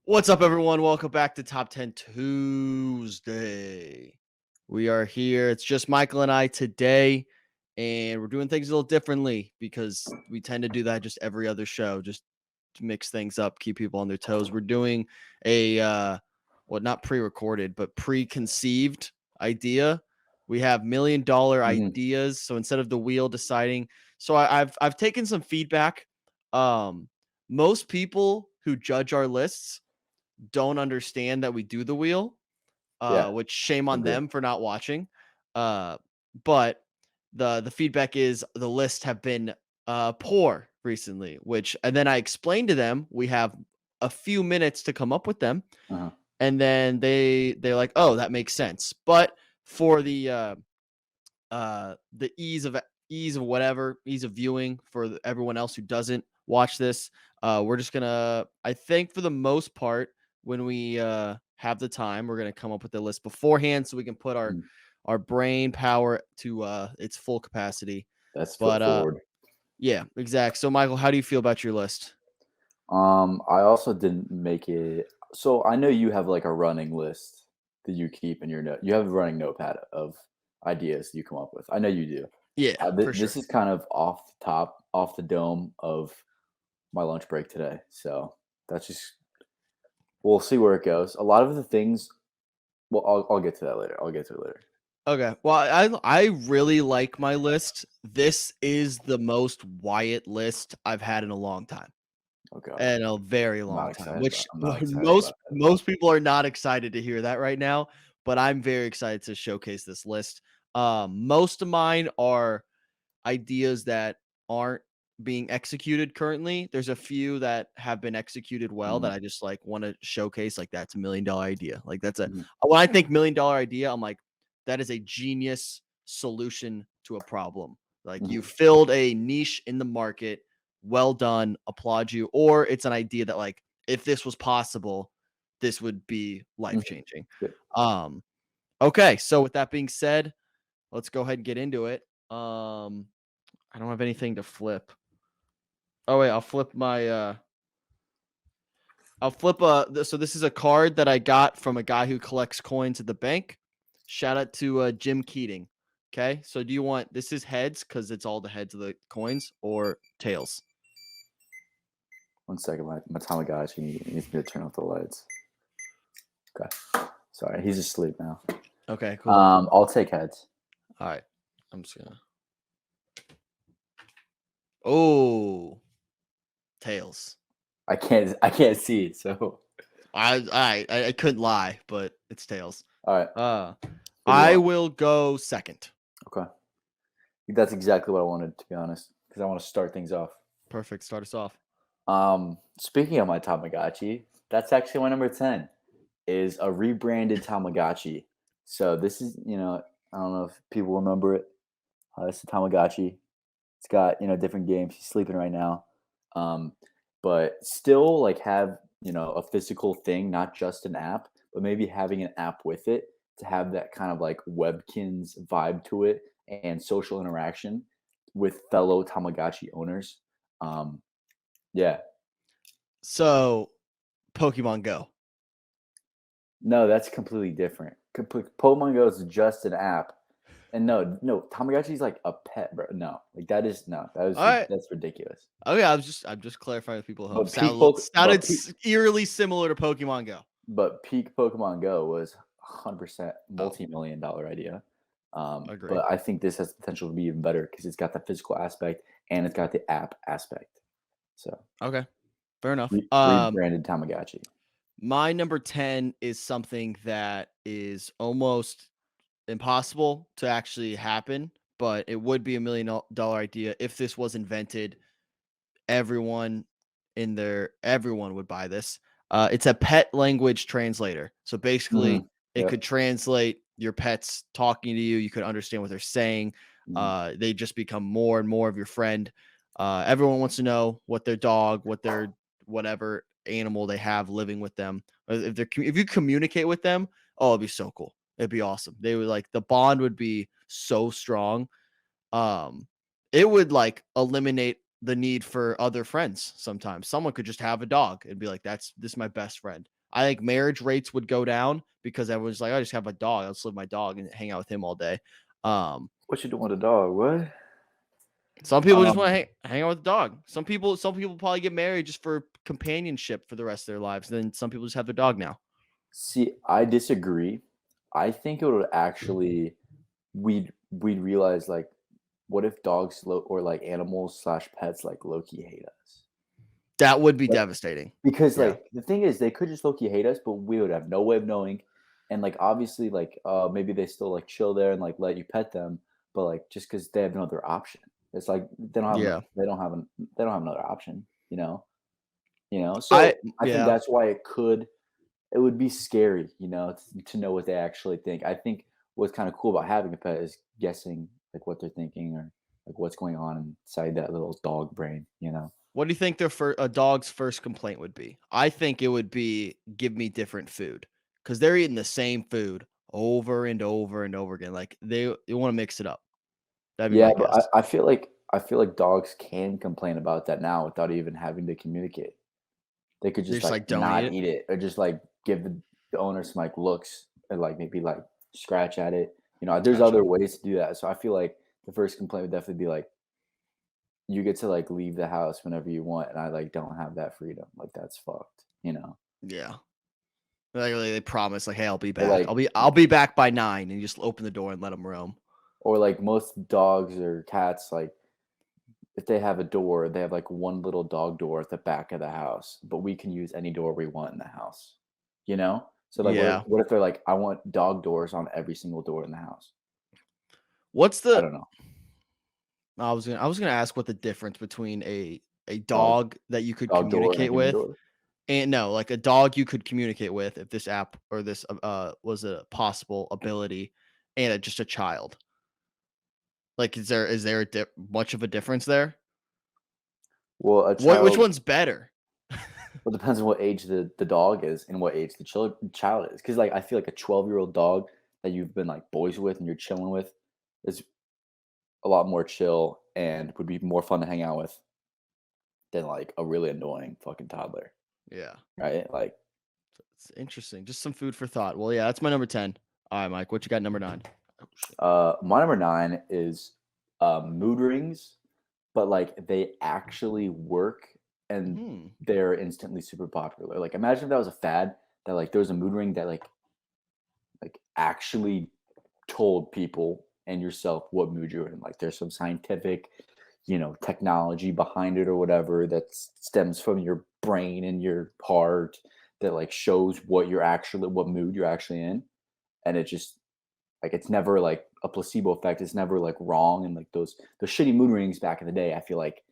What's up, everyone? Welcome back to Top 10 Tuesday. We are here. It's just Michael and I today, and we're doing things a little differently because we tend to do that just every other show, just to mix things up, keep people on their toes. We're doing a, not pre-recorded, but preconceived idea. We have $1 million ideas. So instead of the wheel deciding, so I've taken some feedback. Most people who judge our lists don't understand that we do the wheel, Yeah, which shame on agree. them for not watching. But the feedback is the lists have been poor recently, and then I explained to them we have a few minutes to come up with them, Uh-huh. and then they're like, oh, that makes sense. But for the ease of viewing for everyone else who doesn't watch this, we're just gonna, I think for the most part, when we have the time, we're gonna come up with the list beforehand so we can put Mm. our brain power to its full capacity. That's foot But forward. yeah, exact. So Michael, how do you feel about your list? I also didn't make it. So I know you have like a running list that you keep in your note. You have a running notepad of ideas you come up with. I know you do. Yeah, for This sure. is kind of off the top, off the dome of my lunch break today. So that's just we'll see where it goes. A lot of the things. Well, I'll get to that later. I'll get to it later. Okay. Well, I really like my list. This is the most Wyatt list I've had in a long time. Oh God, And a very I'm not long time, excited about. which I'm not excited most about that at all. most people are not excited to hear that right now, but I'm very excited to showcase this list. Most of mine are ideas that aren't being executed currently. There's a few that have been executed well Mhm, that I just like want to showcase. Like that's $1 million idea. Like that's a mhm, when I think $1 million idea, I'm like that is a genius solution to a problem. Like you mhm, filled a niche in the market. Well done. Applaud you. Or it's an idea that like if this was possible, this would be life mhm. changing. Good. Um. Okay. So with that being said, let's go ahead and get into it. I don't have anything to flip. Oh wait, I'll flip so this is a card that I got from a guy who collects coins at the bank. Shout out to Jim Keating. Okay? So do you want this is heads cuz it's all the heads of the coins or tails? 1 second, my Tamagotchi needs me to turn off the lights. Okay. Sorry, he's asleep now. Okay, cool. I'll take heads. All right. I'm just going to Oh, tails. I can't see it, so I couldn't lie, but it's tails. all right. Uh What do you I want? will go second. Okay. That's exactly what I wanted, to be honest, because I want to start things off. Perfect. Start us off. Speaking of my Tamagotchi, that's actually my number 10 is a rebranded Tamagotchi. So this is, I don't know if people remember it. It's a Tamagotchi. It's got, different games. He's sleeping right now. Um, but still like have, a physical thing, not just an app, but maybe having an app with it to have that kind of like Webkins vibe to it and social interaction with fellow Tamagotchi owners. Um, yeah. So, Pokemon Go. No, that's completely different. Pokemon Go is just an app. And no, Tamagotchi is like a pet, bro. No, like that is no, All right. that's ridiculous. Okay, I'm just clarifying with people at home. But peak Poke, but peak, Eerily similar to Pokemon Go. but peak Pokemon Go was 100% Oh, multi-million-dollar idea. agree. But I think this has potential to be even better because it's got the physical aspect and it's got the app aspect. So Okay, fair enough. rebranded Tamagotchi. My number 10 is something that is almost impossible to actually happen, but it would be $1 million idea if this was invented. Everyone everyone would buy this. It's a pet language translator. So basically, Mhm. it Yep. could translate your pets talking to you. You could understand what they're saying. Mhm. They just become more and more of your friend. Everyone wants to know what their dog, what their whatever animal they have living with them. If you communicate with them, oh, it'd be so cool. It'd be awesome. They would like the bond would be so strong. Um, it would like eliminate the need for other friends sometimes. Someone could just have a dog and be like, this is my best friend. I think marriage rates would go down because everyone's like, I just have a dog. I'll just live with my dog and hang out with him all day. What you doing with a dog? What? Some people just want Um, to hang out with the dog. Some people probably get married just for companionship for the rest of their lives. Then some people just have their dog now. See, I disagree. I think it would actually we'd realize like, what if dogs or like animals slash pets like low-key hate us? That would be Like, devastating. because Yeah. like the thing is, they could just low-key hate us, but we would have no way of knowing. And like obviously, like maybe they still like chill there and like let you pet them, but like just because they have no other option, it's like Yeah. they don't have another option. I So I think yeah. that's why it would be scary, to know what they actually think. I think what's kind of cool about having a pet is guessing like what they're thinking or like what's going on inside that little dog brain. What do you think a dog's first complaint would be? I think it would be give me different food because they're eating the same food over and over and over again. Like they want to mix it up. That'd be Yeah, my but guess. I feel like dogs can complain about that now without even having to communicate. They could They just just like like don't eat not it. eat it or just like give the owner some like looks and like maybe like scratch at it. There's Gotcha. other ways to do that. So I feel like the first complaint would definitely be like, you get to like leave the house whenever you want, and I like don't have that freedom. Like that's fucked. Yeah. Like they promise, like, hey, I'll be Or back. like I'll be back by 9, and you just open the door and let them roam. or like most dogs or cats, like if they have a door, they have like one little dog door at the back of the house, but we can use any door we want in the house. You know? So like what if, Yeah. what if they're like, I want dog doors on every single door in the house? What's I the don't know. I was gonna ask what the difference between a Dog dog that you could dog door and a communicate human with door. and no, like a dog you could communicate with if this app or this was a possible ability and just a child. Like is there much of a difference there? Well, a Which child one's better? well depends on what age the dog is and what age the child is. Because like I feel like a 12-year-old dog that you've been like boys with and you're chilling with is a lot more chill and would be more fun to hang out with than like a really annoying fucking toddler, Yeah. right? Like, It's interesting. Just some food for thought. Well, yeah, that's my number 10. All right, Mike, what you got number 9? Oh shit. my number 9 is mood rings, but like they actually work and Hmm. they're instantly super popular. Like, imagine if that was a fad that like there was a mood ring that like actually told people and yourself what mood you're in. Like, there's some scientific, technology behind it or whatever that stems from your brain and your heart that like shows what mood you're actually in, and it just like it's never like a placebo effect. It's never like wrong. And like those shitty mood rings back in the day, I feel like,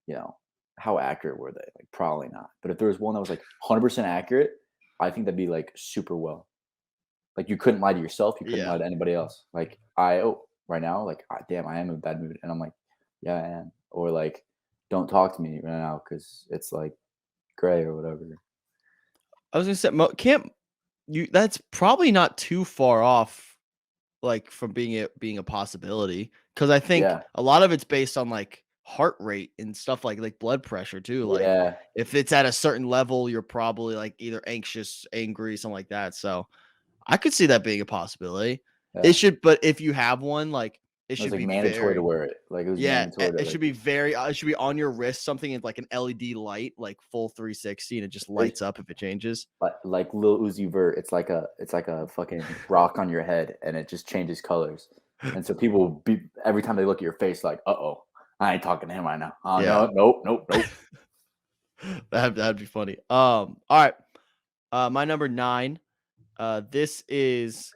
you know, how accurate were they? Like probably not. But if there was one that was like 100% accurate, I think that'd be like super well. Like you couldn't lie to yourself, you couldn't Yeah. lie to anybody else. Like right now, like damn, I am in a bad mood, and I'm like, yeah, I am. Or like, don't talk to me right now because it's like gray or whatever. I was gonna say, can't you? That's probably not too far off, like from being a possibility. Because I think Yeah, a lot of it's based on like heart rate and stuff like blood pressure too. Like yeah, if it's at a certain level, you're probably like either anxious, angry, something like that. So I could see that being a possibility. It yeah. should, but if you have one, like it It was should like be mandatory to very. wear it. Like it was Yeah, mandatory to it should like. be it should be on your wrist, something in like an LED light, like full 360, and it just It's lights up if it changes. like Lil Uzi Vert. It's like a fucking rock on your head, and it just changes colors. And so people will be every time they look at your face, like, "Uh oh, I ain't talking to him right now. Oh Yeah, no, nope, nope, nope." that'd be funny. All right. My number 9. This is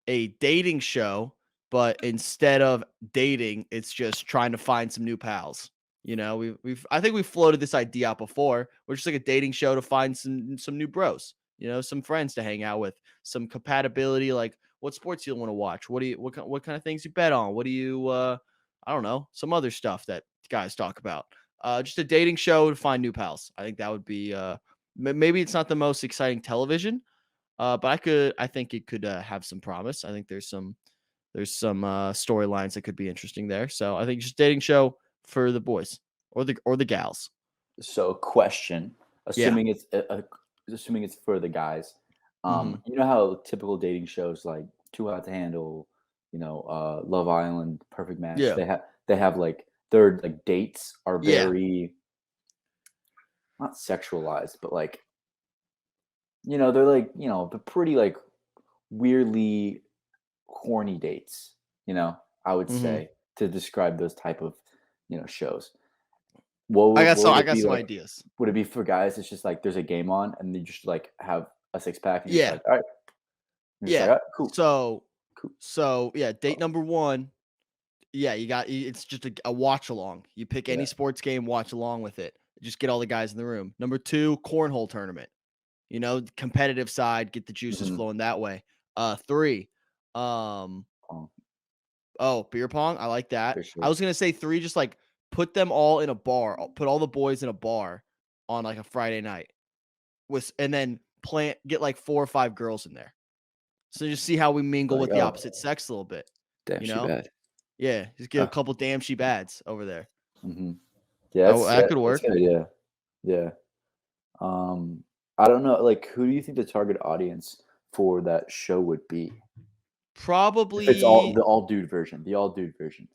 a dating show, but instead of dating, it's just trying to find some new pals. I think we've floated this idea out before. We're just like a dating show to find some new bros. Some friends to hang out with, some compatibility. Like, what sports you want to watch? What kind of things you bet on? What do you I don't know, some other stuff that guys talk about. Just a dating show to find new pals. I think that would be maybe it's not the most exciting television, but I think it could have some promise. I think there's some storylines that could be interesting there. So I think just dating show for the boys or the gals. So, question: Yeah. assuming it's for the guys, Mhm. You know how typical dating shows like Too Hot to Handle, Love Island, Perfect Match, Yeah. they have like their like dates are Yeah. very not sexualized, but like they're like they're pretty like weirdly corny dates. I would Mhm. say to describe those type of shows. What would I it got be some like? ideas. Would it be for guys? It's just like there's a game on, and they just like have a six pack, and you're just Yeah. like, all right, you're just like, Yeah. all right, cool, So cool. yeah, date number 1, yeah, it's just a watch along. You pick any Yeah. sports game, watch along with it. Just get all the guys in the room. Number 2, cornhole tournament. Competitive side, get the juices Hmm. flowing that way. 3, um, Oh, beer pong, I like that. for I sure. was gonna say 3, just, like, put them all in a bar, put all the boys in a bar on, like, a Friday night and then get, like, 4 or 5 girls in there. So just see how we mingle Like, with the oh, opposite sex a little bit, damn, you she know? bad. Yeah, just get a Oh, couple damn she bads over there. hmm. Yeah, Oh, that could that's work. good. Yeah, yeah. Um, I don't know. Like, who do you think the target audience for that show would be? If it's Probably all dude version, the all dude version.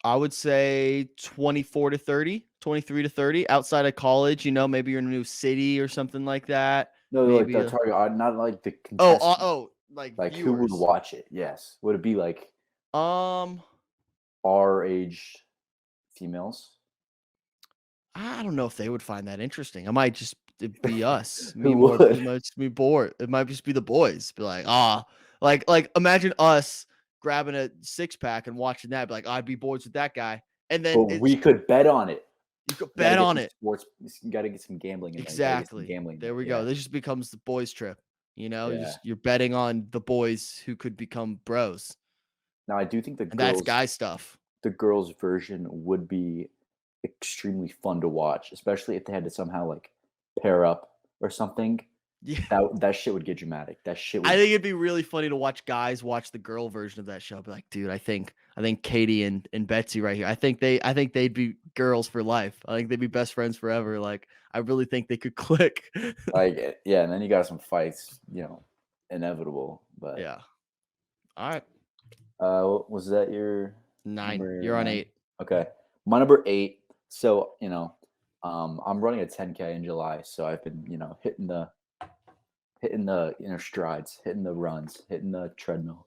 I would say 24 to 30, 23 to 30 outside of college, maybe you're in a new city or something like that. No, like Maybe the target audience, not like the oh, contestants. like Like, who would viewers. watch it? Yes. Would it be like Um, our aged females? I don't know if they would find that interesting. I might just it be us, Who me more. would? It might just be bored. It might just be the boys. Be like, imagine us grabbing a 6 pack and watching that. Be like, I'd be bored with that guy. And But then we could bet on it. you could You gotta bet get on some it. sports. You gotta get some gambling in there. You gotta get some Exactly. gambling in There there. we go. Yeah, This just becomes the boys trip. yeah. You're betting on the boys who could become bros. Now I do think And that's guy stuff. the girls version would be extremely fun to watch, especially if they had to somehow like pair up or something. Yeah. That shit would get dramatic. That shit I would. think it'd be really funny to watch guys watch the girl version of that show. Be like, dude, I think Katie and Betsy right here. I think they'd be girls for life. I think they'd be best friends forever. Like, I really think they could click. Like, yeah, and then you got some fights, inevitable. But Yeah. All right. was that your 9. number You're on 9? 8. Okay, my number 8. So I'm running a 10K in July, so I've been hitting the strides, hitting the runs, hitting the treadmill,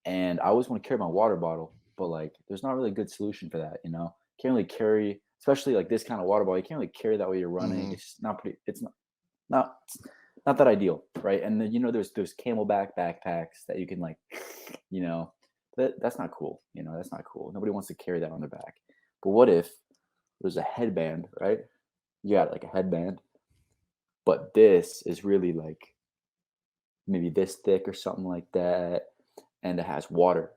and I always want to carry my water bottle, but like, there's not really a good solution for that. Can't really carry, especially like this kind of water bottle. You can't really carry that while you're running. Mhm. It's just not pretty. It's not not that ideal, right? And then there's Camelback backpacks that you can like, you know, that's not cool. That's not cool. Nobody wants to carry that on their back. But what if there's a headband, right? You got like a headband, but this is really like maybe this thick or something like that, and it has water.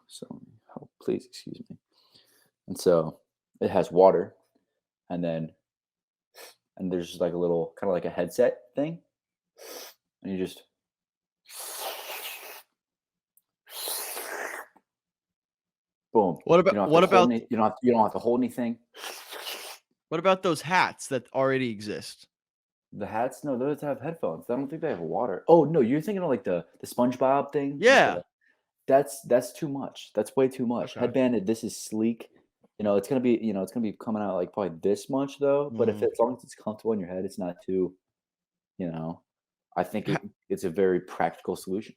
So oh, please excuse me. And so it has water, and there's just like a little kind of like a headset thing, and you just boom. You don't have to What hold about any. You don't have to hold anything. those hats that already exist? The hats, no, those have headphones. I don't think they have water. Oh no, you're thinking of like the SpongeBob thing with Yeah. the. That's too much. That's way too much. Okay. Headband. This is sleek. It's gonna be coming out like probably this much though. But if Mhm. as long as it's comfortable in your head, it's not too. You know, I think it's a very practical solution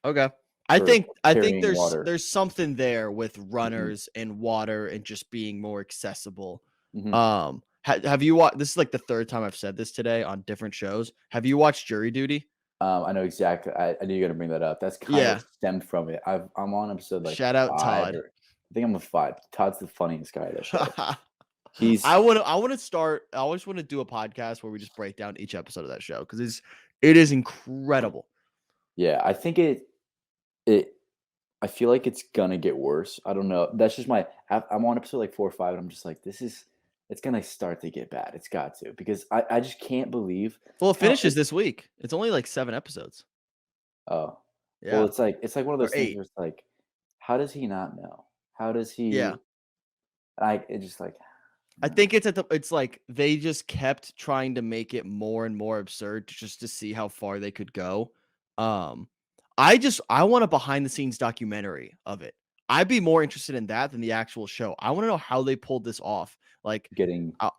Okay. for I think carrying water. there's something there with Hmm. runners and water and just being more accessible. Hmm. Have you watched this is like the third time I've said this today on different shows. Have you watched Jury Duty? I know exactly. I knew you're gonna bring that up. That's kind of Yeah. stemmed from it. I'm on episode like Shout out 5, Todd. or I think I'm on 5. Todd's the funniest guy of that show. He's I want to start I always want to do a podcast where we just break down each episode of that show cuz it is incredible. Yeah. I think it. I feel like it's gonna get worse. I don't know. That's just I'm on episode like 4 or 5, and I'm just like, this is. It's gonna start to get bad. It's got to, because I just can't believe. Well, it It's kind of finishes this week. It's only like 7 episodes. oh, well, Yeah. it's like one of Or those things 8. where it's like, how does he not know? How does Yeah. he? It just like. I think it's like they just kept trying to make it more and more absurd just to see how far they could go. Um, I want a behind the scenes documentary of it. I'd be more interested in that than the actual show. I want to know how they pulled this off. Like, Getting uh,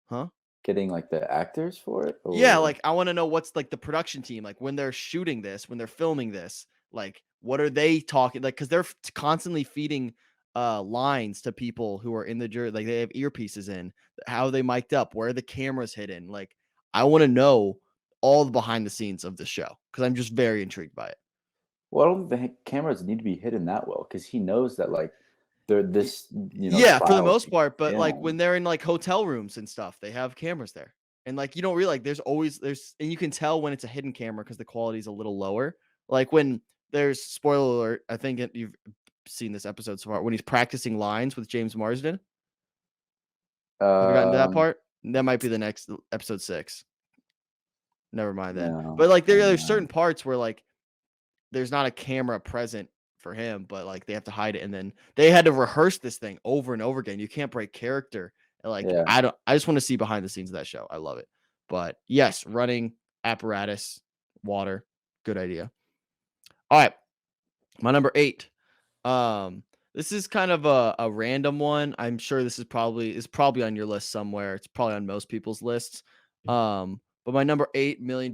huh? getting like the actors for it, Yeah, or like I want to know what's like the production team, like when they're shooting this, when they're filming this, like what are they talking like cuz they're constantly feeding lines to people who are in the jury, like they have earpieces in, how are they mic'd up, where are the cameras hidden? Like I want to know all the behind the scenes of the show cuz I'm just very intrigued by it. well, I don't think the cameras need to be hidden that well because he knows that like they're Y- this Yeah, for the trial is most being part, but like when filmed. they're in like hotel rooms and stuff, they have cameras there. And like you don't realize and you can tell when it's a hidden camera because the quality is a little lower. Like when there's spoiler alert, you've seen this episode so far when he's practicing lines with James Marsden. Have you gotten to that Um, part? That might be the next episode 6. Never mind then. no, But like I there's know. certain parts where like there's not a camera present for him, but like they have to hide it. And then they had to rehearse this thing over and over again. You can't break character. And like Yeah. I just want to see behind the scenes of that show. I love it. But yes, running apparatus, water, good idea. All right. My number 8. This is kind of a random one. I'm sure this is probably on your list somewhere. It's probably on most people's lists. But my number $8 million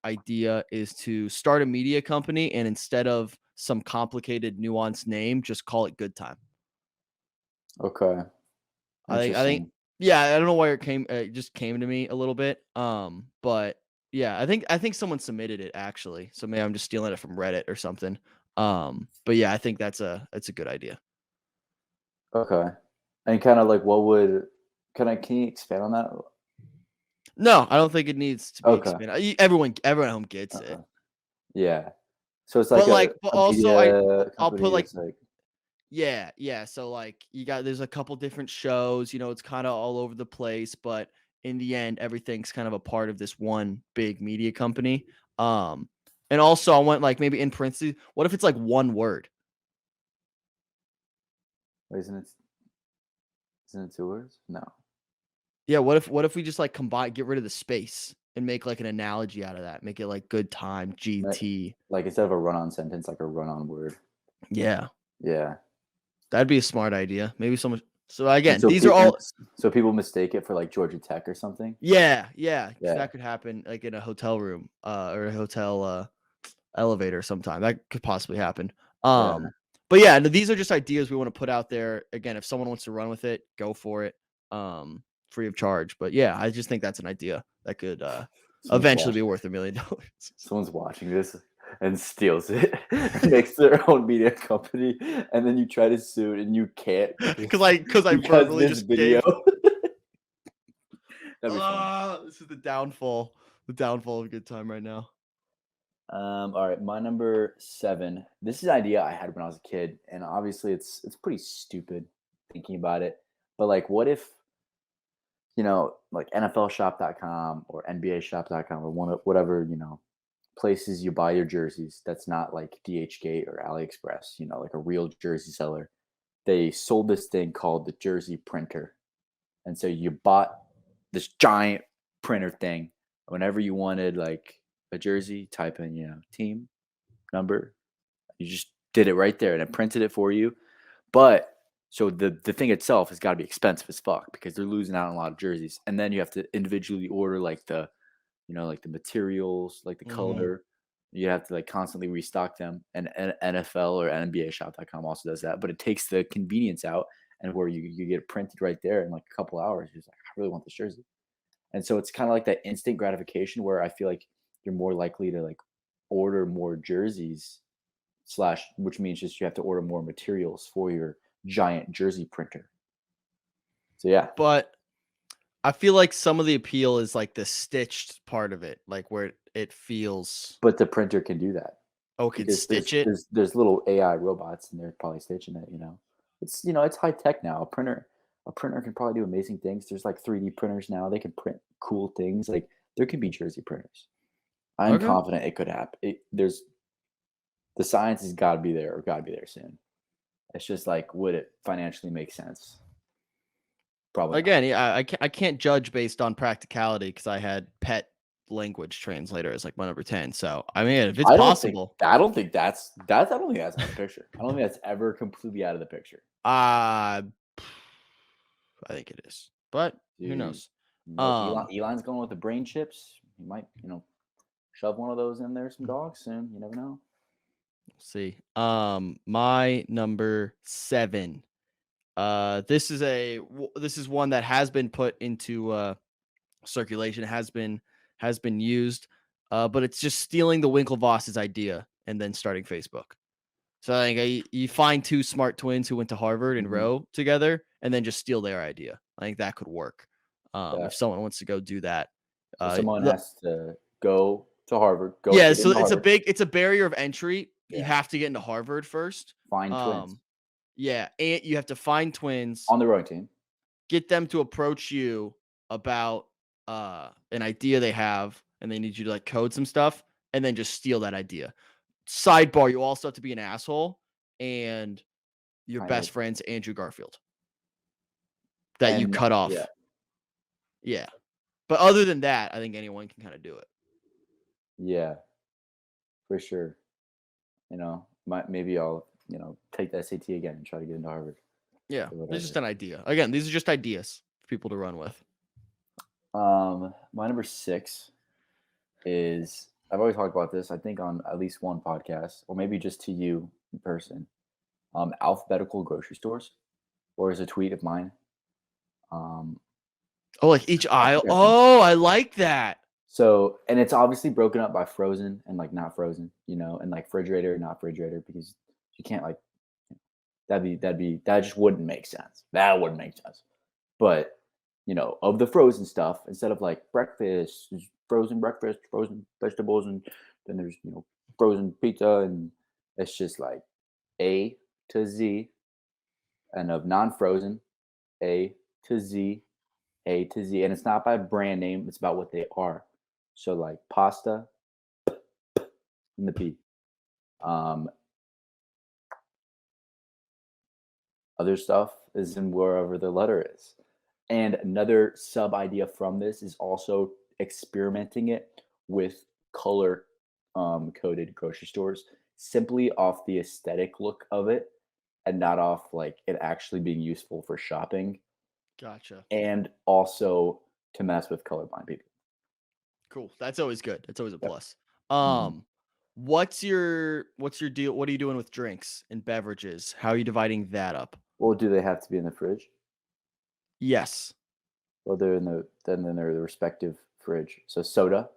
idea is to start a media company and instead of some complicated nuanced name, just call it Good Time. Okay. I think Interesting. yeah, I don't know why it just came to me a little bit. But yeah, I think someone submitted it actually. So maybe I'm just stealing it from Reddit or something. But yeah, I think that's a good idea. Okay. And kind of like what would can you expand on that? No, I don't think it needs to be Okay. expanded. Everyone at home gets it. Okay. Yeah. So it's like But like, but a also media I'll put company like, that's like yeah, yeah. So like there's a couple different shows, it's kind of all over the place, but in the end, everything's kind of a part of this one big media company. Um, and also I want like maybe in parentheses, what if it's like one word? wait, isn't it 2 words? No. Yeah, what if we just like get rid of the space and make like an analogy out of that? Make it like good time, Like GT. like instead of a run-on sentence, like a run-on word. Yeah. Yeah. That'd be a smart idea. Maybe someone so And again, so these are all people mistake it for like Georgia Tech or something? yeah, yeah, because Yeah. that could happen like in a hotel room, or a hotel elevator sometime. That could possibly happen. Yeah. But yeah, these are just ideas we want to put out there. Again, if someone wants to run with it, go for it. Free of charge. But yeah, I just think that's an idea that could Someone's eventually be watching worth $1 million. someone's watching this and steals it, makes their own media company, and then you try to sue it and you can't Because I because verbally this just video. gave That'd be funny. this is the downfall of good time right now. All right, my number 7. This is an idea I had when I was a kid, and obviously it's pretty stupid thinking about it. But like, what if like NFLshop.com or NBAshop.com or whatever places you buy your jerseys that's not like DHgate or AliExpress, like a real jersey seller. They sold this thing called the jersey printer. And so you bought this giant printer thing. Whenever you wanted like a jersey, type in, team, number. You just did it right there and it printed it for you. But so the thing itself has got to be expensive as fuck because they're losing out on a lot of jerseys. And then you have to individually order like like the materials, like the Mhm. color. You have to like constantly restock them. And NFL or NBAshop.com also does that, but it takes the convenience out and where you get it printed right there in like a couple hours. You're just like, I really want this jersey. And so it's kind of like that instant gratification where I feel like you're more likely to like order more jerseys slash, which means just you have to order more materials for your giant jersey printer. So yeah, But I feel like some of the appeal is like the stitched part of it, like where it feels but the printer can do that oh, it can because stitch it. there's little AI robots and they're probably stitching it. It's it's high tech now. A printer can probably do amazing things. There's like 3D printers now. They can print cool things. Like there could be jersey printers. I'm Okay. confident it could happen. There's the science has got to be there or got to be there soon. It's just like would it financially make sense? Probably not. Again, yeah, I can't judge based on practicality because I had pet language translator as like my number 10. So I mean, if it's possible, I don't think that's I don't think that's out of the picture. I don't think that's ever completely out of the picture. I think it is, but who Dude, knows? you know, Elon's going with the brain chips. He might, shove one of those in there, some dogs soon. You never know. See, my number 7. This is one that has been put into circulation, has been used, but it's just stealing the Winklevoss's idea and then starting Facebook. So I think you find two smart twins who went to Harvard and Mhm. row together, and then just steal their idea. I think that could work. Yeah. If someone wants to go do that, So someone the- has to go to Harvard, yeah. to get So into it's Harvard, it's a barrier of entry. You yeah, have to get into Harvard first. find twins Yeah, and you have to find twins, on the rowing team. get them to approach you about an idea they have, and they need you to like code some stuff, and then just steal that idea. Sidebar: you also have to be an asshole, and your Kind best of. friend's Andrew Garfield that you And cut yeah, off. Yeah, but other than that, I think anyone can kind of do it. yeah, for sure. Maybe I'll, take the SAT again and try to get into Harvard Yeah, or it's just whatever. an idea. Again, these are just ideas for people to run with. My number 6 is, I've always talked about this, I think on at least one podcast, or maybe just to you in person. Alphabetical grocery stores, or is a tweet of mine. Um, Oh, like each aisle. alphabetical. Oh, I like that. So, and it's obviously broken up by frozen and like not frozen, and like refrigerator, not refrigerator, because you can't like, that just wouldn't make sense. That wouldn't make sense. But, of the frozen stuff, instead of like breakfast, there's frozen breakfast, frozen vegetables, and then there's, frozen pizza, and it's just like A to Z, and of non-frozen, A to Z, A to Z. And it's not by brand name, it's about what they are. So like pasta in the P. Um, Other stuff is in wherever the letter is. And another sub idea from this is also experimenting it with color coded grocery stores, simply off the aesthetic look of it and not off like it actually being useful for shopping, Gotcha. and also to mess with colorblind people. Cool. That's always good. That's always a Yep. plus. Mhm. What's your deal? What are you doing with drinks and beverages? How are you dividing that up? Well, do they have to be in the fridge? Yes. Well, they're in then they're the respective fridge. So soda.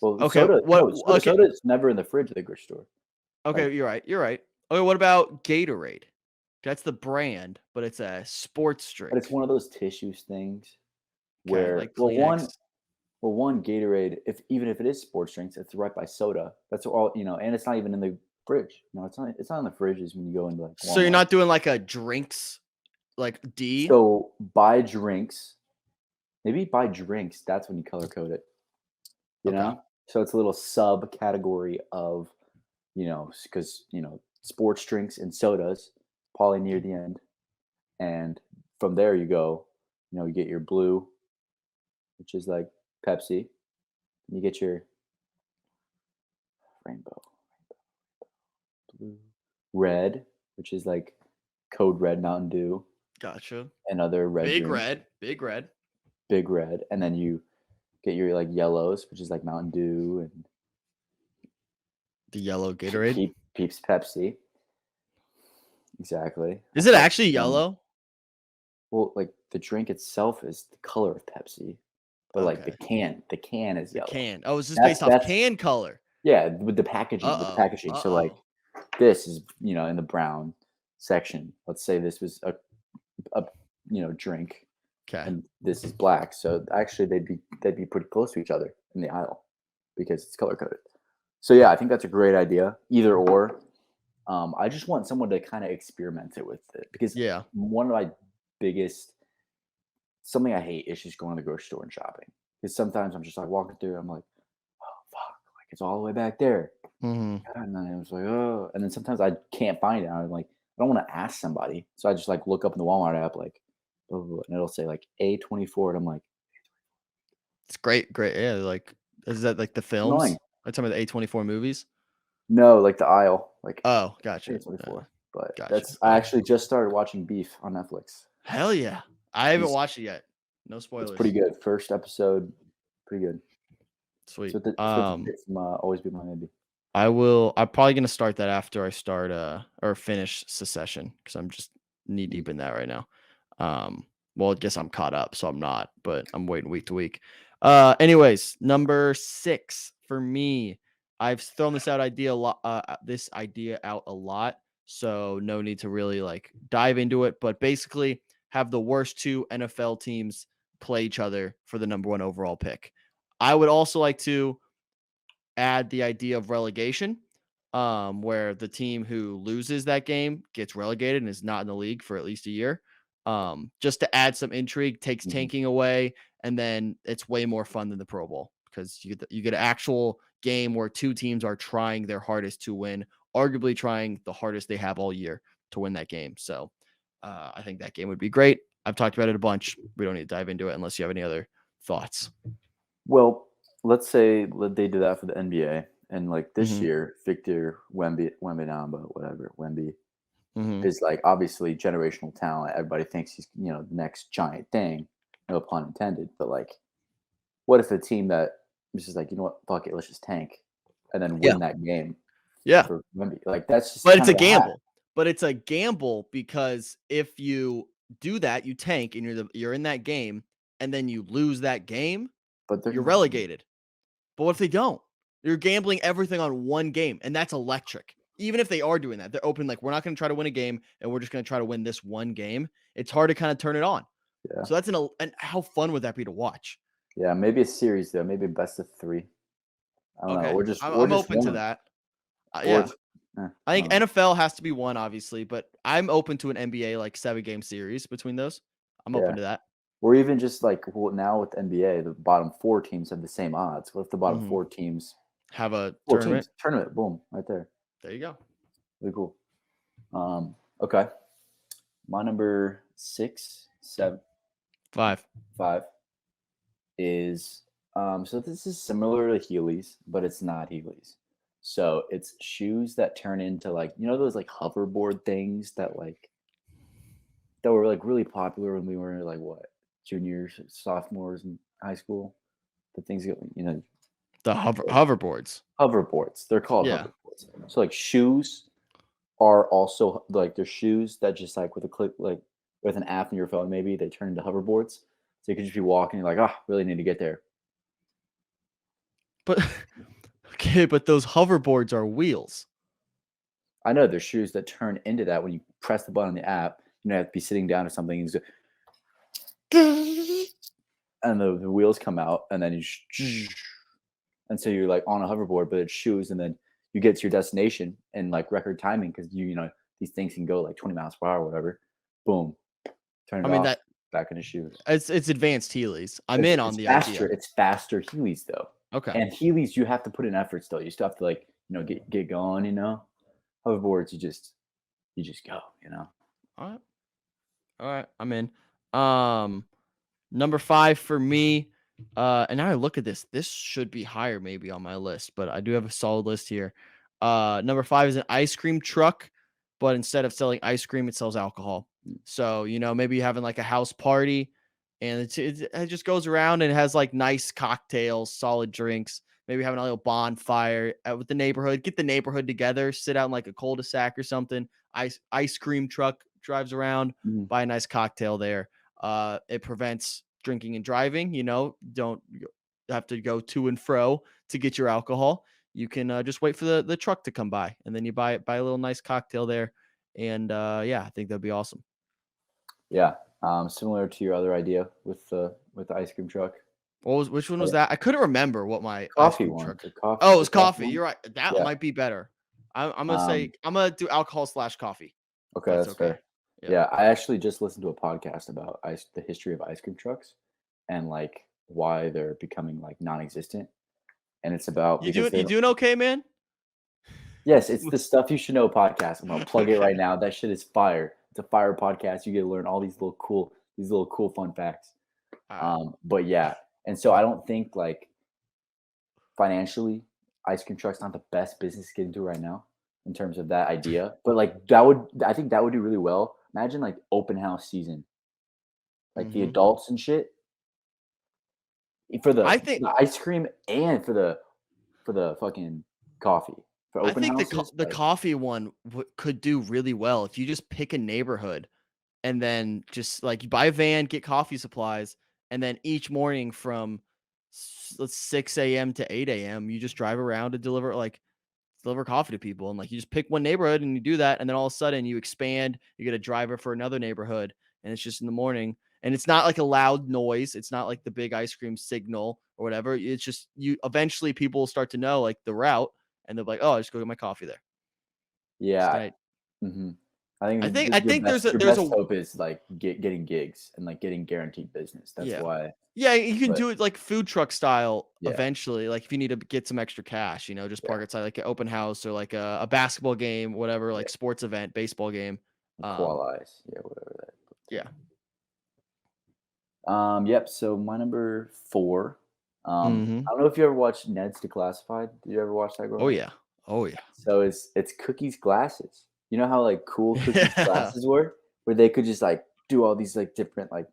Well, Okay. soda, What? no, Okay. soda is never in the fridge at the grocery store. Like, Okay. You're right. You're right. Okay. What about Gatorade? That's the brand, but it's a sports but it's drink. one of those tissues things Okay. where, Like Kleenex. one Gatorade, even if it is sports drinks, it's right by soda. That's all, and it's not even in the fridge. No, it's not in the fridges when you go into like So you're Walmart. not doing like a drinks, like D. So buy drinks, maybe buy drinks. That's when you color code it. You Okay. know, so it's a little subcategory of, because sports drinks and sodas, probably near the end, and from there you go. You get your blue, which is like Pepsi. You get your rainbow, blue, red, which is like Code Red, Mountain Dew, Gotcha. and other red Big drinks, red. Big red. Big Red, and then you get your like yellows, which is like Mountain Dew and The yellow Gatorade. Peeps Pepsi. Exactly. Is it That's actually one. yellow? Well, like the drink itself is the color of Pepsi, but like Okay. the can is The yellow. can. Oh, is this That's based off that's can color? yeah, with the packaging, So like Uh-oh. this is, in the brown section. Let's say this was a drink, Okay. and this is black. So actually they'd be pretty close to each other in the aisle because it's color coded. So yeah, I think that's a great idea. Either or. I just want someone to kind of experiment it with it, because Yeah. one of my biggest something I hate is just going to the grocery store and shopping. Because sometimes I'm just like walking through, I'm like, oh fuck, like it's all the way back there. Mhm. And then I was like, oh, and then sometimes I can't find it. I'm like, I don't want to ask somebody, so I just like look up in the Walmart app, like blah, blah, blah, and it'll say like A24, and I'm like, It's great. Yeah, like is that like the films? annoying. Like some of the A24 movies? No, like the aisle, like Oh, gotcha. A24. But Gotcha. I actually just started watching Beef on Netflix. Hell yeah. I haven't It's, watched it yet. No it's spoilers. pretty good. First episode, pretty good. Sweet. It's what the kid from Always Be My Maybe. I'm probably gonna start that after I start or finish Secession because I'm just knee deep in that right now. Well, I guess I'm caught up, so I'm not, but I'm waiting week to week. Anyways, number 6 for me. I've thrown this idea out a lot, so no need to really like dive into it. But basically, have the worst 2 NFL teams play each other for the number 1 overall pick. I would also like to add the idea of relegation, where the team who loses that game gets relegated and is not in the league for at least a year. Just to add some intrigue, takes tanking away, and then it's way more fun than the Pro Bowl because you get an actual game where 2 teams are trying their hardest to win, arguably trying the hardest they have all year to win that game. So I think that game would be great. I've talked about it a bunch. We don't need to dive into it unless you have any other thoughts. Well, let's say they do that for the NBA, and like this Mhm. year, Victor Wembanyama, whatever, Wemby Mhm. is like obviously generational talent. Everybody thinks he's the next giant thing, no pun intended. But like, what if a team that is just like, you know what, fuck it, let's just tank, and then Yeah. win that game Yeah. for Wemby? Like that's just But it's kind a of the hat. gamble. But it's a gamble because if you do that, you tank and you're in that game and then you lose that game, But they're you're gonna relegated. But what if they don't? You're gambling everything on one game, and that's electric. Even if they are doing that, they're open like we're not going to try to win a game, and we're just going to try to win this one game. It's hard to kind of turn it on. yeah, So that's and how fun would that be to watch? yeah, maybe a series though, maybe a best of 3. I don't know, Okay, or I'm just open to one, that. or Yeah, just, I I think don't know. NFL has to be one, obviously, but I'm open to an NBA like 7-game series between those. I'm Yeah. open to that. Or even just like now with the NBA, the bottom 4 teams have the same odds. What if the bottom Mhm. 4 teams, Have a 4 tournament. teams, tournament, boom, right there. There you go. Really cool. Okay. My number 6, 7, 5. 5 is so this is similar to Heelys, but it's not Heelys. So it's shoes that turn into like those like hoverboard things that were like really popular when we were like what, juniors, sophomores in high school. The things The hoverboards. hoverboards. They're called Yeah. hoverboards. So like shoes are also like they're shoes that just like with a click, like with an app on your phone, maybe they turn into hoverboards. So you could just be walking, you're like, really need to get there. But okay, but those hoverboards are wheels. I know there's shoes that turn into that when you press the button on the app. You have to be sitting down or something, and, and the wheels come out, and then and so you're like on a hoverboard, but it's shoes, and then you get to your destination in like record timing because these things can go like 20 miles per hour, or whatever. Boom, turn I it mean off, that back into shoes. it's advanced Heelys. I'm in on It's the faster. idea. It's faster Heelys though, Okay. and Heelys you have to put in effort still. You still have to like get going. Hoverboards you just go. All right. All right. I'm in. Number 5 for me. And now I look at this. This should be higher maybe on my list, but I do have a solid list here. Number 5 is an ice cream truck, but instead of selling ice cream, it sells alcohol. So, maybe you're having like a house party and it just goes around and it has like nice cocktails, solid drinks, maybe having a little bonfire out with the neighborhood, get the neighborhood together, sit out in like a cul-de-sac or something. Ice cream truck drives around, Mhm. buy a nice cocktail there. It prevents drinking and driving. Don't have to go to and fro to get your alcohol. You can just wait for the truck to come by, and then you buy a little nice cocktail there. And yeah, I think that'd be awesome. Yeah, similar to your other idea with the ice cream truck. Which one was that? I couldn't remember what my ice Coffee cream one, truck. the coffee, Oh, it the was coffee coffee. one. You're right. That Yeah. might be better. I'm gonna say Um, I'm gonna do alcohol/coffee. okay, That's that's okay. fair. Yeah. Yeah, I actually just listened to a podcast about the history of ice cream trucks and like why they're becoming like non-existent. And it's about You because doing they you don't. doing okay, man? Yes, it's the Stuff You Should Know podcast. I'm gonna plug it Okay. right now. That shit is fire. It's a fire podcast. You get to learn all these these little cool fun facts. All But yeah, and so I don't think like financially, ice cream truck's not the best business to get into right now in terms of that idea. But like I think that would do really well. Imagine like open house season, like the right. adults and shit for I the, think for the ice cream and for the fucking coffee for I open think houses. the Like, coffee one could do really well if you just pick a neighborhood and then just like you buy a van, get coffee supplies, and then each morning from let's 6 a.m. to 8 a.m. you just drive around to deliver coffee to people, and like you just pick one neighborhood and you do that, and then all of a sudden you expand, you get a driver for another neighborhood, and it's just in the morning, and it's not like a loud noise, it's not like the big ice cream signal or whatever, it's just you eventually people will start to know like the route, and they'll be like, oh, I just go get my coffee there. yeah, Tonight. mhm. I think I your think best there's a hope is like getting gigs and like getting guaranteed business. That's yeah. why. Yeah, you can But do it like food truck style yeah, eventually. Like if you need to get some extra cash, just yeah, park outside like an open house or like a basketball game, whatever, yeah. like sports event, baseball game. Um, Koala eyes, yeah, whatever that. yeah. Yep. So my number four. Hmm. I don't know if you ever watched Ned's Declassified. Did you ever watch that Oh growing up? yeah. Oh yeah. So it's Cookie's glasses. You know how like cool Cookie's Yeah. glasses were, where they could just like do all these like different like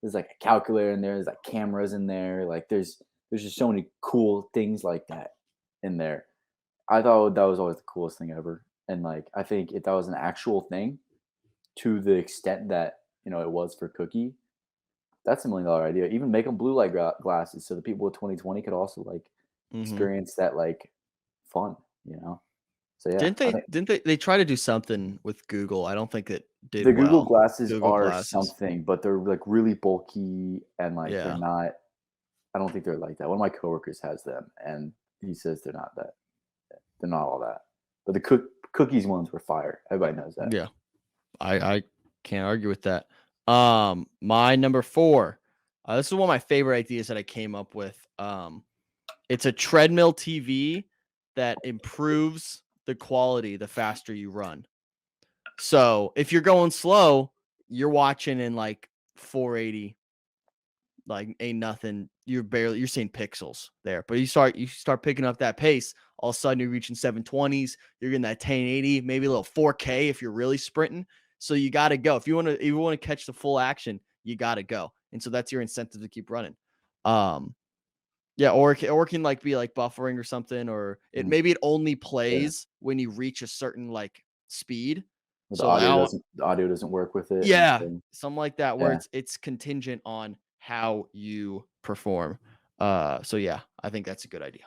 there's like a calculator in there, there's like cameras in there, like there's just so many cool things like that in there. I thought that was always the coolest thing ever, and like I think if that was an actual thing to the extent that it was for Cookie, that's $1 million idea. Even make them blue light glasses so the people with 2020 could also like Hmm. experience that like fun, you know. So yeah, Didn't I they? think Didn't they? They try to do something with Google. I don't think it did the Google well. glasses Google are glasses. something, but they're like really bulky and like they're Yeah. not. I don't think they're like that. One of my coworkers has them, and he says they're not that. They're not all that. But the cookies ones were fire. Everybody knows that. Yeah. I can't argue with that. My number four. This is one of my favorite ideas that I came up with. It's a treadmill TV that improves the quality the faster you run. So if you're going slow, you're watching in like 480, like ain't nothing. You're seeing pixels there. But you start picking up that pace, all of a sudden you're reaching 720s, you're getting that 1080, maybe a little 4K if you're really sprinting. So you gotta go. If you want to catch the full action, you gotta go. And so that's your incentive to keep running. Um yeah, or it can like be like buffering or something, or Mhm. maybe it only Yeah. plays when you reach a certain like speed. But So like, oh the audio doesn't work with it. And yeah, so, something like that where yeah. it's contingent on how you perform. So yeah, I think that's a good idea.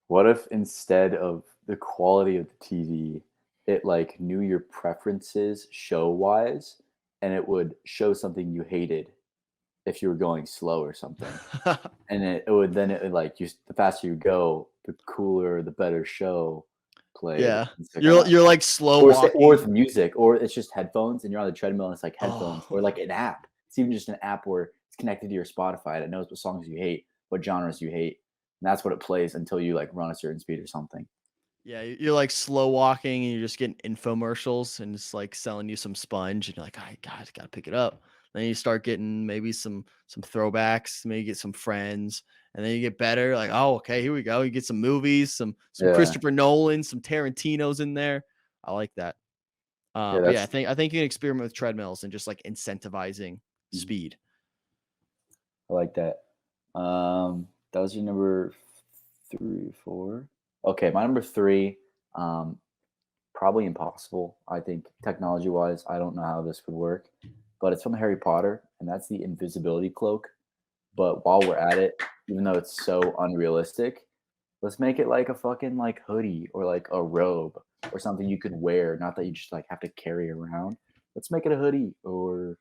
What if instead of the quality of the TV, it like knew your preferences show wise, and it would show something you hated if you were going slow or something, and it would like the faster you go, the cooler, the better show played. Yeah. And so kind You're of, you're like slow or walking. with music, or it's just headphones, and you're on the treadmill, and it's like headphones, or Oh. like an app. It's even just an app where it's connected to your Spotify. That knows what songs you hate, what genres you hate, and that's what it plays until you like run a certain speed or something. Yeah, you're like slow walking and you're just getting infomercials and it's like selling you some sponge and you're like, I gotta pick it up. Then you start getting maybe some throwbacks, maybe get some friends, and then you get better. Like, oh, okay, here we go. You get some movies, some Yeah, Christopher Nolan, some Tarantino's in there. I like that. yeah, But yeah, I that's think I think you can experiment with treadmills and just like incentivizing mhm, speed. I like that. That was your number 3, 4. Okay, my number 3. Um, Probably impossible. I think technology wise, I don't know how this would work, but it's from Harry Potter, and that's the invisibility cloak. But while we're at it, even though it's so unrealistic, let's make it like a fucking like hoodie or like a robe or something you could wear, not that you just like have to carry around. Let's make it a hoodie or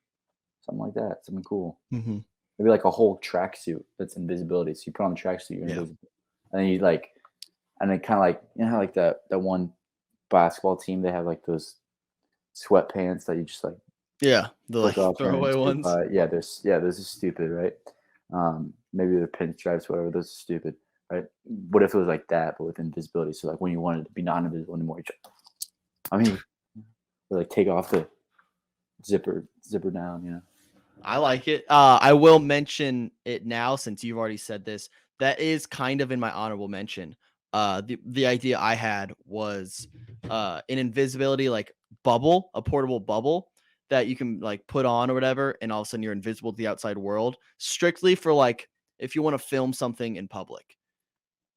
something like that, something cool. Hmm. Maybe like a whole tracksuit that's invisibility. So you put on the tracksuit, you're Yeah. invisible, and then you like, and then kind of like how like that one basketball team they have like those sweatpants that you just like Yeah. The flick like off, turn throwaway into. ones. Yeah, those are stupid, right? Maybe they're pinstripes, whatever. Those are stupid, right? What if it was like that, but with invisibility? So like when you wanted to be not invisible anymore, I mean, or like take off the zipper down, I like it. I will mention it now since you've already said this. That is kind of in my honorable mention. The idea I had was an invisibility like bubble, a portable bubble that you can like put on or whatever, and all of a sudden you're invisible to the outside world, strictly for like if you want to film something in public.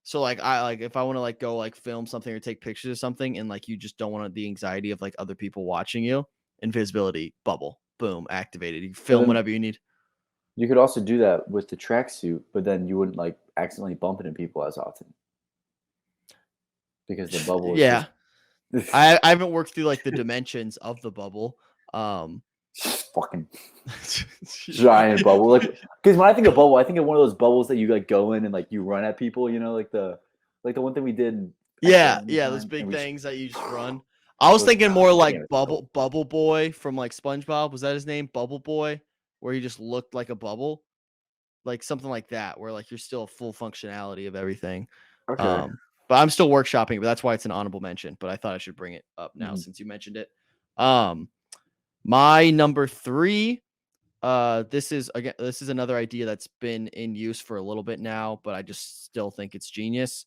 So like I like if I want to like go like film something or take pictures of something and like you just don't want the anxiety of like other people watching you, invisibility bubble, boom, activated. You But film then whatever you need. you could also do that with the tracksuit, but then you wouldn't like accidentally bump into people as often because the bubble is Yeah. just I haven't worked through like the dimensions of the bubble. fucking giant bubble. Like, because when I think of bubble, I think of one of those bubbles that you like go in and like you run at people. You know, like the one thing we did. Yeah, one yeah, those time, and big we just things that you just run. I was was thinking more I like can't even tell. Bubble Boy from like SpongeBob. Was that his name? Bubble Boy, where he just looked like a bubble, like something like that, where like you're still full functionality of everything. Okay. Um, but I'm still workshopping, but that's why it's an honorable mention. But I thought I should bring it up now Mhm. since you mentioned it. Um, my number three. This is another idea that's been in use for a little bit now, but I just still think it's genius.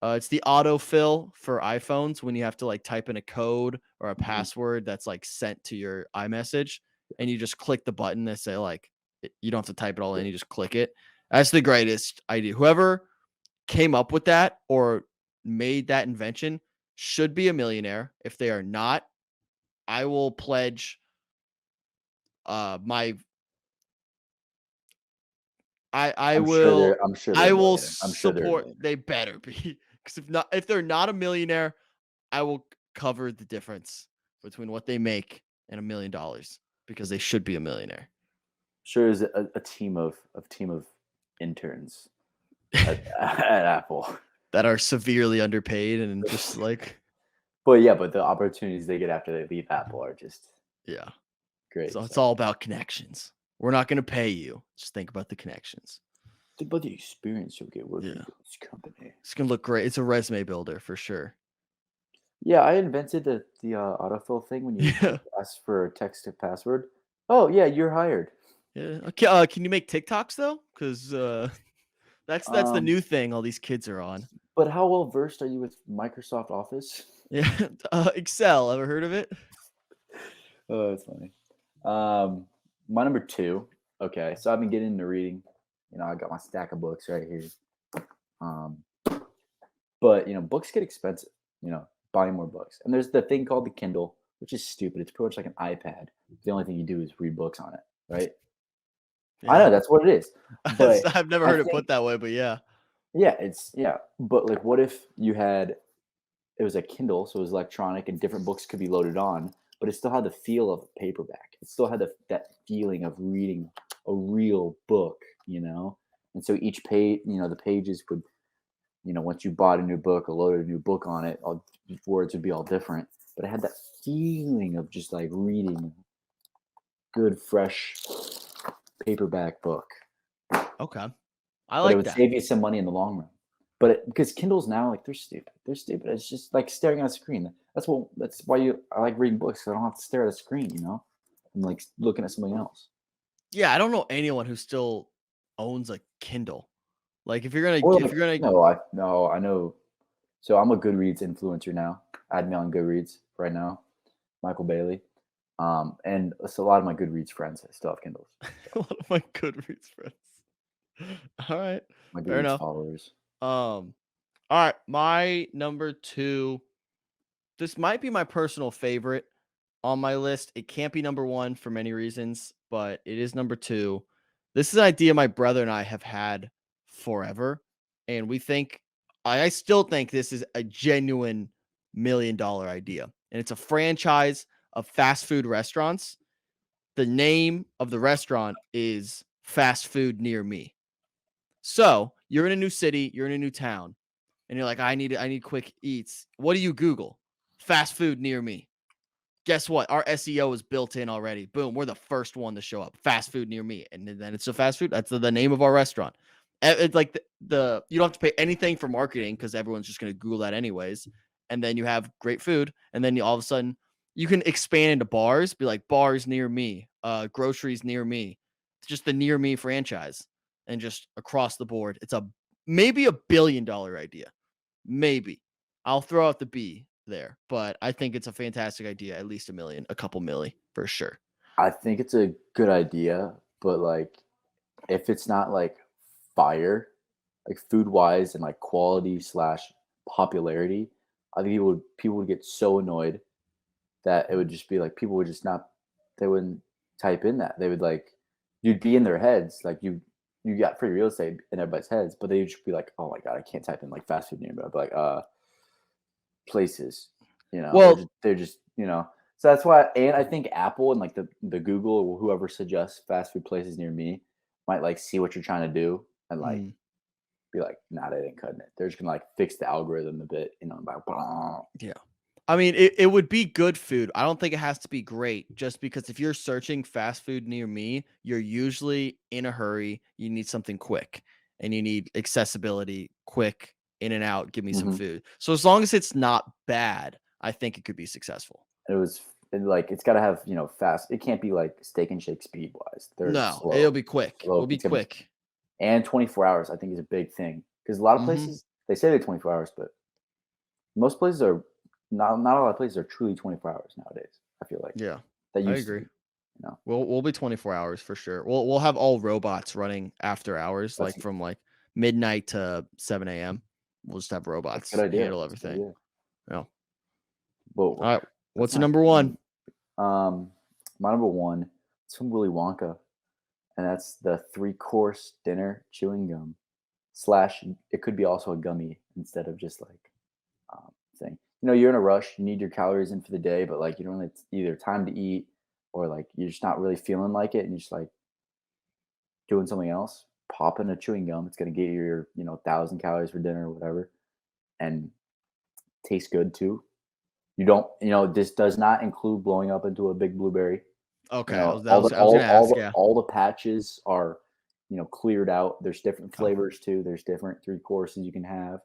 It's the autofill for iPhones when you have to like type in a code or a Mhm. password that's like sent to your iMessage, and you just click the button that say like you don't have to type it all in, you just click it. That's the greatest idea. Whoever came up with that or made that invention should be a millionaire. If they are not, I will pledge my I will I'm sure they're a millionaire. I'm sure they're a support. millionaire. They better be because if they're not a millionaire, I will cover the difference between what they make and $1 million because they should be a millionaire. Sure is a team of interns at Apple. That are severely underpaid and just like But yeah, but the opportunities they get after they leave Apple are just yeah. great. So it's So all about connections. We're not going to pay you. Just think about the connections. think about the experience you'll get working Yeah. for this company. It's going to look great. It's a resume builder for sure. Yeah, I invented the autofill thing when you Yeah. ask for a text to password. Oh yeah, you're hired. Yeah. Okay. Can you make TikToks though? Because that's the Um, new thing all these kids are on. but how well versed are you with Microsoft Office? Yeah. Excel. Ever heard of it? Oh, that's funny. My number two. Okay, so I've been getting into reading. You know, I got my stack of books right here. Um, but books get expensive. Buying more books, and there's the thing called the Kindle, which is stupid. It's pretty much like an iPad. The only thing you do is read books on it, right? I Yeah. know that's what it is, but I've never I heard it think put that way, but yeah. yeah. But like, what if you had it was a Kindle, so it was electronic, and different books could be loaded on, but it still had the feel of a paperback. It still had that feeling of reading a real book, And so each page, the pages would, once you bought a new book or loaded a new book on it, all words would be all different. But it had that feeling of just like reading good, fresh paperback book. Okay. I But it like would that. save you some money in the long run. Because Kindles now, like they're stupid. They're stupid. It's just like staring at a screen. That's why I like reading books. I don't have to stare at a screen, I'm like looking at something else. Yeah, I don't know anyone who still owns a Kindle. Like Or if like, you're gonna no, I know. So I'm a Goodreads influencer now. Add me on Goodreads right now, Michael Bailey. And it's a lot of my Goodreads friends still have Kindles. a lot of my Goodreads friends. All right. My Fair Goodreads enough. followers. All right, my number 2. This might be my personal favorite on my list. It can't be number 1 for many reasons, but it is number 2. This is an idea my brother and I have had forever, and I still think this is a genuine $1 million idea. And it's a franchise of fast food restaurants. The name of the restaurant is Fast Food Near Me. So, you're in a new city, you're in a new town, and you're like, I need quick eats. What do you Google? Fast food near me. Guess what? Our SEO is built in already. Boom, we're the first one to show up. Fast food near me, and then it's a fast food. That's the name of our restaurant. It's like the you don't have to pay anything for marketing because everyone's just going to Google that anyways. And then you have great food, and then all of a sudden you can expand into bars. Be like bars near me, groceries near me, just the Near Me franchise, and just across the board, it's maybe $1 billion idea. Maybe. I'll throw out the B there, but I think it's a fantastic idea. At least $1 million, a couple milli for sure. I think it's a good idea, but like if it's not like fire, like food wise and like quality / popularity, I think people would get so annoyed that it would just be like people would just not, they wouldn't type in that. They would like, you'd be in their heads, like you got free real estate in everybody's heads, but they'd just be like, oh my god, I can't type in like fast food nearby. I'd be like, places, Well, they're just So that's why, and I think Apple and like the Google or whoever suggests fast food places near me might like see what you're trying to do and like be like, nah, they ain't cutting it. They're just gonna like fix the algorithm a bit, like blah. yeah. I mean, it would be good food. I don't think it has to be great, just because if you're searching fast food near me, you're usually in a hurry. You need something quick and you need accessibility, quick, in and out, give me some Mhm. food. So as long as it's not bad, I think it could be successful. Like it's got to have fast. It can't be like Steak and Shake speed wise. They're No, it'll slow, be quick. It'll slow. be It's gonna be, quick. and 24 hours I think is a big thing because a lot of Mhm. places they say they're 24 hours, but most places are not a lot of places are truly 24 hours nowadays. I feel like Yeah. that I used to agree. be. You know, We'll be 24 hours for sure. We'll have all robots running after hours, that's like from like midnight to 7 a.m. We'll just have that's a good robots idea. handle That's a good everything. idea. Yeah. All But right. that's What's your not number one? my number one. It's from Willy Wonka, and that's the 3-course dinner chewing gum slash. It could be also a gummy instead of just like thing. You're in a rush. You need your calories in for the day, but like you don't have either time to eat or like you're just not really feeling like it, and you're just like doing something else. Pop in a chewing gum. It's gonna get you your 1,000 calories for dinner or whatever, and tastes good too. You don't, this does not include blowing up into a big blueberry. Okay. I was All gonna all ask. the Yeah. all the patches are, cleared out. There's different Okay. flavors too. There's different 3 courses you can have,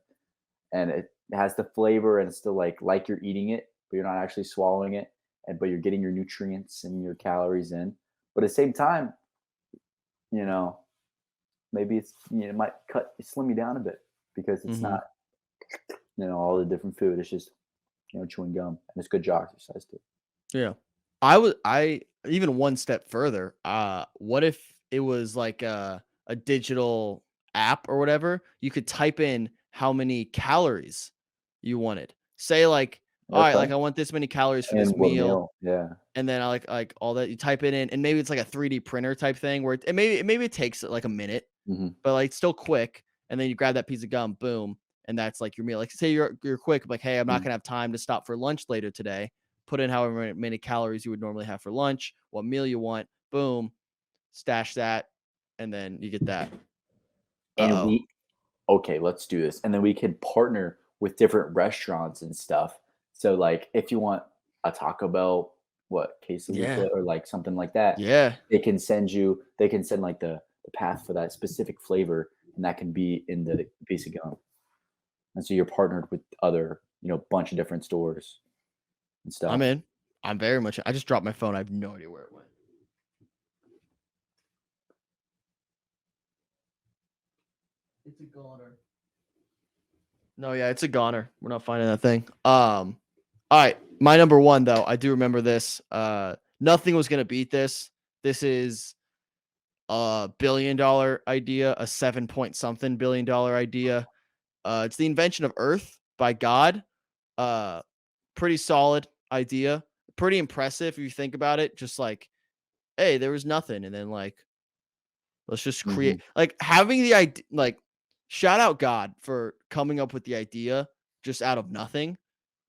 and it has the flavor, and it's still like you're eating it, but you're not actually swallowing it, and but you're getting your nutrients and your calories in. But at the same time, you know, maybe it might slim you down a bit because it's Mm-hmm. not all the different food. It's just chewing gum, and it's good jaw exercise too. Yeah. I even one step further. What if it was like a digital app or whatever? You could type in how many calories you wanted. Say like, all right, Okay. like I want this many calories for this And what meal. meal? Yeah. And then I like all that you type it in, and maybe it's like a 3D printer type thing where maybe it takes like a minute, Mhm. but like still quick. And then you grab that piece of gum, boom, and that's like your meal. Like say you're quick, like hey, I'm not Mhm. gonna have time to stop for lunch later today. Put in however many calories you would normally have for lunch, what meal you want, boom, stash that, and then you get that. Uh And oh, okay, let's do this. And then we can partner with different restaurants and stuff. So like if you want a Taco Bell, yeah, quesadilla or like something like that, yeah, they can send like the path for that specific flavor, and that can be in the piece of gum. And so you're partnered with other, bunch of different stores and I'm stuff. in. I'm very much. I just dropped my phone. I have no idea where it went. It's a goner. No, yeah, it's a goner. We're not finding that thing. All right, my number one though, I do remember this. Nothing was gonna beat this. This is a $1 billion idea, a 7 point something $1 billion idea. It's the invention of Earth by God. Uh, Pretty solid idea. Pretty impressive if you think about it. Just like, hey, there was nothing, and then like, let's just create Mhm. like having the idea. Like, shout out God for coming up with the idea just out of nothing.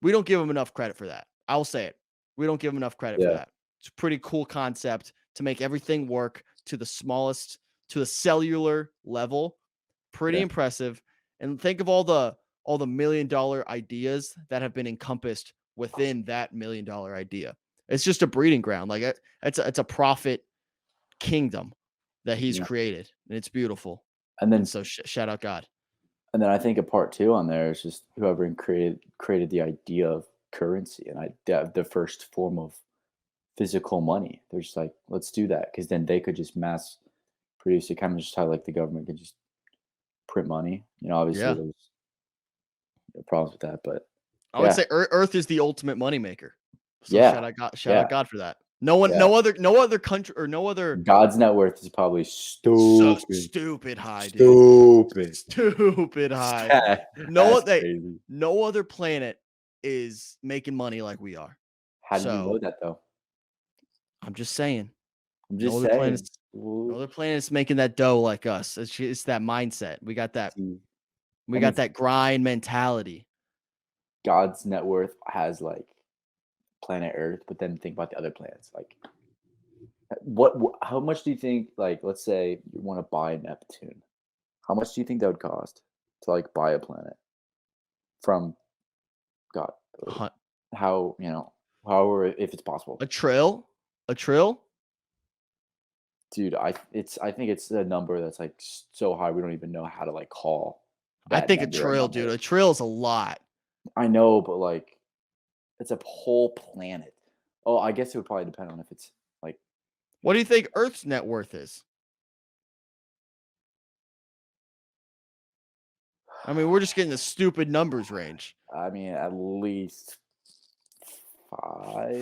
We don't give him enough credit for that. I'll say it. We don't give him enough credit for Yeah. that. It's a pretty cool concept to make everything work to the smallest, to the cellular level. Pretty Yeah. impressive. And think of all the $1 million ideas that have been encompassed within that $1 million idea. It's just a breeding ground. Like it's a profit kingdom that he's Yeah. created, and it's beautiful. And And then so shout out God. I think a part two on there is just whoever created the idea of currency and the first form of physical money. They're just like, let's do that because then they could just mass. produce it, kind of just how like the government can just print money. Obviously Yeah. there's problems with that, but I would yeah, say Earth is the ultimate moneymaker. So yeah, shout out yeah, God for that. No one, yeah. no other country or no other God's net worth is probably so stupid, stupid high, dude. stupid. Stupid high. That's crazy. No other planet is making money like we are. How do you know So that though? I'm just saying, I'm no just other saying. planets, no Well, other planets making that dough like us. It's that mindset. see, We and got it's that grind mentality. God's net worth has like planet Earth, but then think about the other planets. Like, how much do you think? Like, let's say you want to buy Neptune. How much do you think that would cost to like buy a planet from God? Or Hun- how however, if it's possible, A trill, a trill. dude. I think it's a number that's like so high we don't even know how to like call I that think a number a trill, dude. number. A trill is a lot. I know, but like it's a whole planet. Oh, I guess it would probably depend on if it's like What do you think Earth's net worth is? I mean, we're just getting the stupid numbers range. I mean at least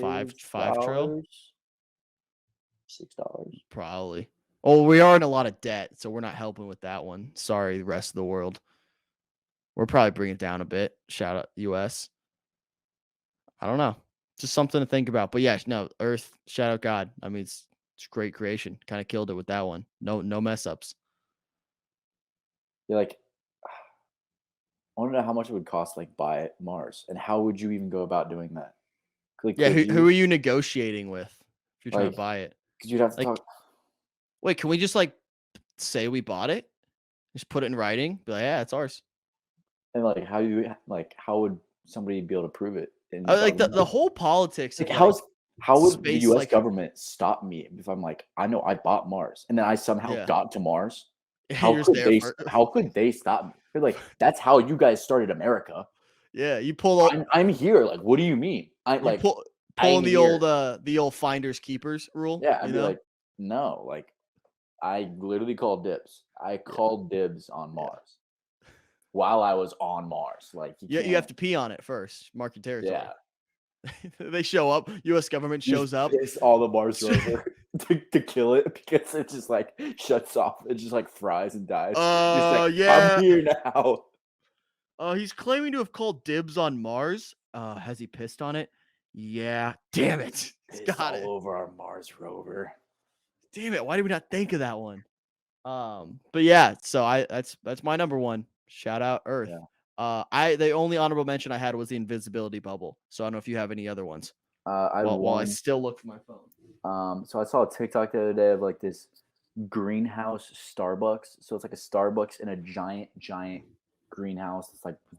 Five trill, $5, $6. probably. Oh, we are in a lot of debt, so we're not helping with that one. Sorry, the rest of the world. We're probably bringing it down a bit. Shout out US. I don't know. Just something to think about. But yeah, no, Earth, shout out God. I mean, it's great creation. Kind of killed it with that one. No mess ups. You're like, I want to know how much it would cost to like buy Mars, and how would you even go about doing that? Like, Yeah, could who you are you negotiating with if you're trying to like? buy it? Because you'd have to Like, talk, wait, can we just like say we bought it? Just put it in writing. Be like, yeah, it's ours. and like how would somebody be able to prove it in the Like government? the whole politics Like of like how would the space, U.S. like government stop me if I'm like I know I bought Mars and then I somehow yeah, got to Mars? you're just there for How could they stop me? They're like, that's how you guys started America. yeah. You pull up, I'm here. Like, what do you mean? you I'm pulling here. the old finders keepers rule. Yeah, You I'd be know, like, no, like I literally called dibs. I yeah, called dibs on yeah. Mars while I was on Mars. Like you You have can't. to pee on it first. Mark your Yeah, territory. They show up. U.S. government you just shows up. piss all the Mars rover to kill it because it just like shuts off. It just like fries and dies. Just like I'm Yeah. here now. He's claiming to have called dibs on Mars. Has he pissed on it? Yeah. Damn it. He's Piss got all it. over our Mars rover. Damn it. Why did we not think of that one? But yeah, so that's my number one. Shout out Earth. Yeah. The only honorable mention I had was the invisibility bubble. So I don't know if you have any other ones. I had While I one. still look for my phone. So I saw a TikTok the other day of like this greenhouse Starbucks. So it's like a Starbucks in a giant greenhouse. It's like a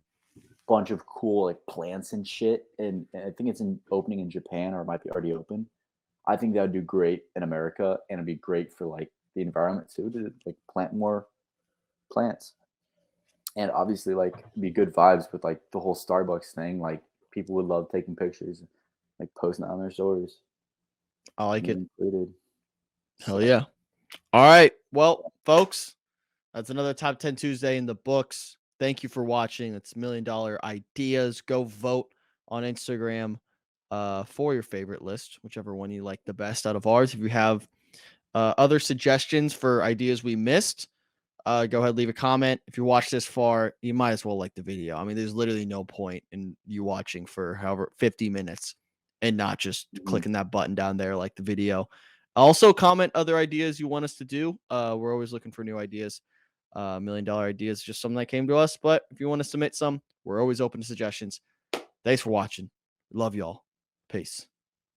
bunch of cool like plants and shit. And I think it's opening in Japan or it might be already open. I think that would do great in America and it'd be great for like the environment too to like plant more plants. And obviously like be good vibes with like the whole Starbucks thing. Like people would love taking pictures, like posting it on their stories. I like Me it. included. Hell So yeah. All right. Well, folks, that's another Top 10 Tuesday in the books. Thank you for watching. It's $1 Million Ideas. Go vote on Instagram for your favorite list, whichever one you like the best out of ours. If you have other suggestions for ideas we missed, go ahead, leave a comment. If you watch this far, you might as well like the video. I mean, there's literally no point in you watching for however 50 minutes and not just mhm. clicking that button down there like the video. Also, comment other ideas you want us to do. We're always looking for new ideas. $1 Million Ideas is just something that came to us. But if you want to submit some, we're always open to suggestions. Thanks for watching. Love y'all. Peace.